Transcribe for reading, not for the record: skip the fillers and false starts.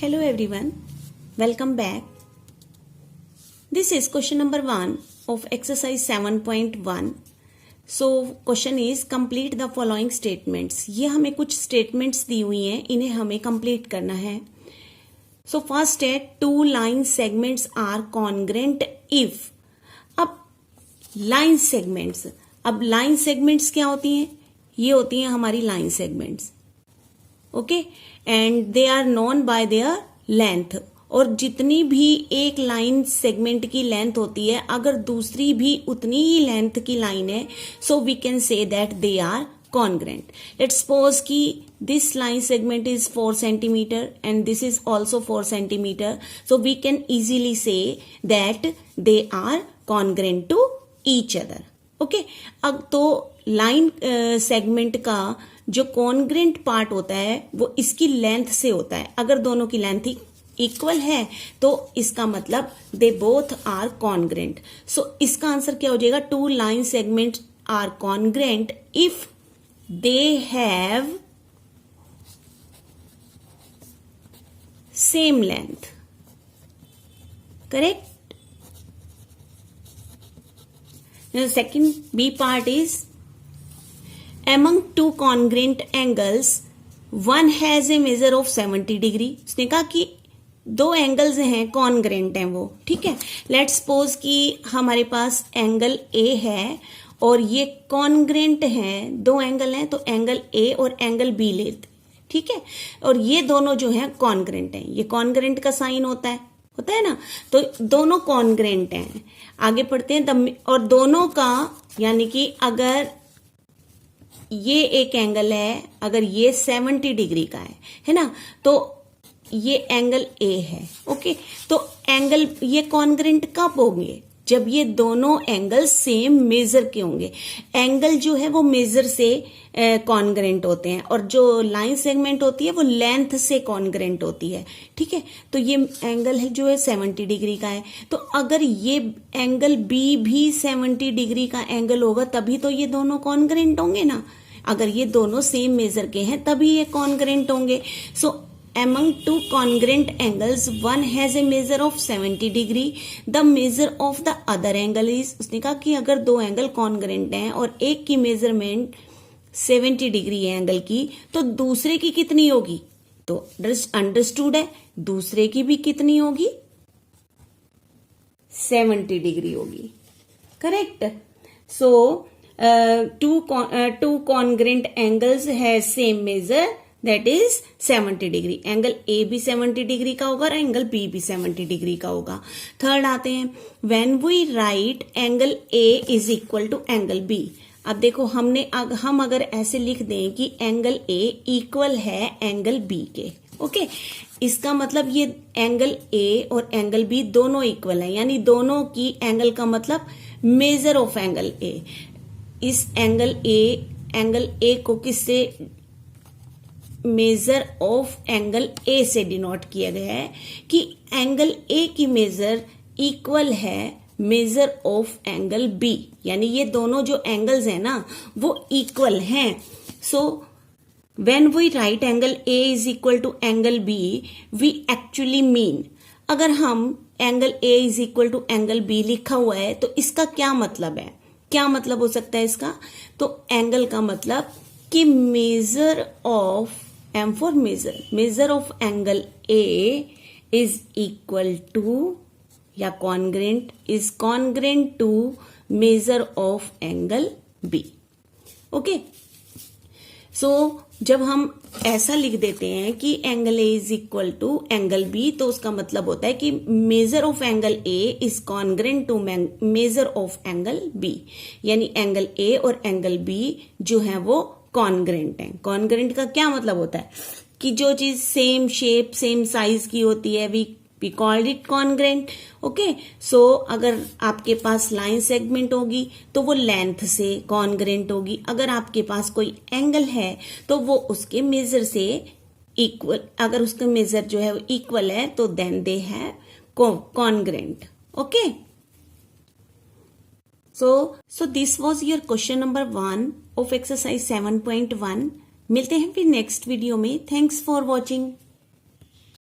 Hello everyone, welcome back. This is question number 1 of exercise 7.1. So question is complete the following statements. ये हमें कुछ statements दी हुई हैं, इन्हें हमें complete करना है. So first है two line segments are congruent if. अब line segments, अब line segments क्या होती हैं? ये होती हैं हमारी line segments. Okay and they are known by their length. और जितनी भी एक लाइन सेगमेंट की लेंथ होती है, अगर दूसरी भी उतनी ही लेंथ की लाइन है, so we can say that they are congruent. Let's suppose कि this line segment is 4 centimetre and this is also 4 centimetre, so we can easily say that they are congruent to each other. Okay, अब तो line segment का जो congruent part होता है वो इसकी length से होता है. अगर दोनों की लेंथ इक्वल है तो इसका मतलब they both are congruent. So इसका आंसर क्या हो जाएगा? Two line segment are congruent if they have same length. Correct. The second B part is among two congruent angles one has a measure of 70 degree. उसने कहा कि दो angles हैं congruent हैं वो, ठीक है. लेट्स सपोज कि हमारे पास एंगल ए है और ये कॉन्ग्रेंट हैं, दो एंगल हैं तो एंगल ए और एंगल बी लेते, ठीक है. और ये दोनों जो हैं कॉन्ग्रेंट हैं. ये कॉन्ग्रेंट का साइन होता है ना. तो दोनों कॉन्ग्रेंट हैं. आगे पढ़ते हैं. और दोनों का यानी कि अगर ये एक एंगल है, अगर ये 70 डिग्री का है ना, तो ये एंगल ए है. ओके, तो एंगल ये कॉन्ग्रेंट कब होंगे? जब ये दोनों एंगल सेम मेजर के होंगे. एंगल जो है वो मेजर से कॉन्ग्रेंट होते हैं और जो लाइन सेगमेंट होती है वो लेंथ से कॉन्ग्रेंट होती है, ठीक है. तो ये एंगल है जो है 70 डिग्री का है. तो अगर ये एंगल बी भी 70 डिग्री का एंगल होगा तभी तो ये दोनों कॉन्ग्रेंट होंगे ना. अगर ये दोनों सेम मेजर के हैं तभी ये कॉन्ग्रेंट होंगे. सो among two congruent angles one has a measure of 70 degree, the measure of the other angle is. उसने कहा कि अगर दो एंगल कॉन्ग्रेंट हैं और एक की मेजरमेंट 70 डिग्री है एंगल की, तो दूसरे की कितनी होगी? तो अंडरस्टूड है, दूसरे की भी कितनी होगी? 70 डिग्री होगी. Correct. So two congruent angles has same measure, that is 70 degree. Angle A भी 70 डिग्री का होगा और एंगल बी भी 70 डिग्री का होगा. थर्ड आते हैं. When we write angle A is equal to angle B. अब देखो हम अगर ऐसे लिख दें कि एंगल ए इक्वल है एंगल बी के, ओके, इसका मतलब ये एंगल ए और एंगल बी दोनों इक्वल है, यानी दोनों की एंगल का मतलब मेजर ऑफ एंगल ए. इस एंगल ए को किससे? मेजर ऑफ एंगल ए से डिनोट किया गया है कि एंगल ए की मेजर इक्वल है मेजर ऑफ एंगल बी, यानी ये दोनों जो एंगल्स हैं ना वो इक्वल हैं. So when we write angle A is equal to angle B we actually mean, अगर हम angle A is equal to angle B लिखा हुआ है तो इसका क्या मतलब है? क्या मतलब हो सकता है इसका? तो एंगल का मतलब कि measure of M for measure of angle A is equal to या is congruent to measure of angle B. Okay. So जब हम ऐसा लिख देते हैं कि angle A is equal to angle B, तो उसका मतलब होता है कि measure of angle A is congruent to measure of angle B, यानी एंगल A और एंगल B जो है वो कॉन्ग्रेंट है. कॉन्ग्रेंट का क्या मतलब होता है? कि जो चीज सेम शेप सेम साइज की होती है we called it congruent. Okay, so अगर आपके पास लाइन सेगमेंट होगी तो वो लेंथ से कॉन्ग्रेंट होगी. अगर आपके पास कोई एंगल है तो वो उसके मेजर से इक्वल, अगर उसका मेजर जो है वो इक्वल है तो देन दे है congruent. Okay, So this was your question number 1 of exercise 7.1. मिलते हैं फिर नेक्स्ट वीडियो में. Thanks for watching.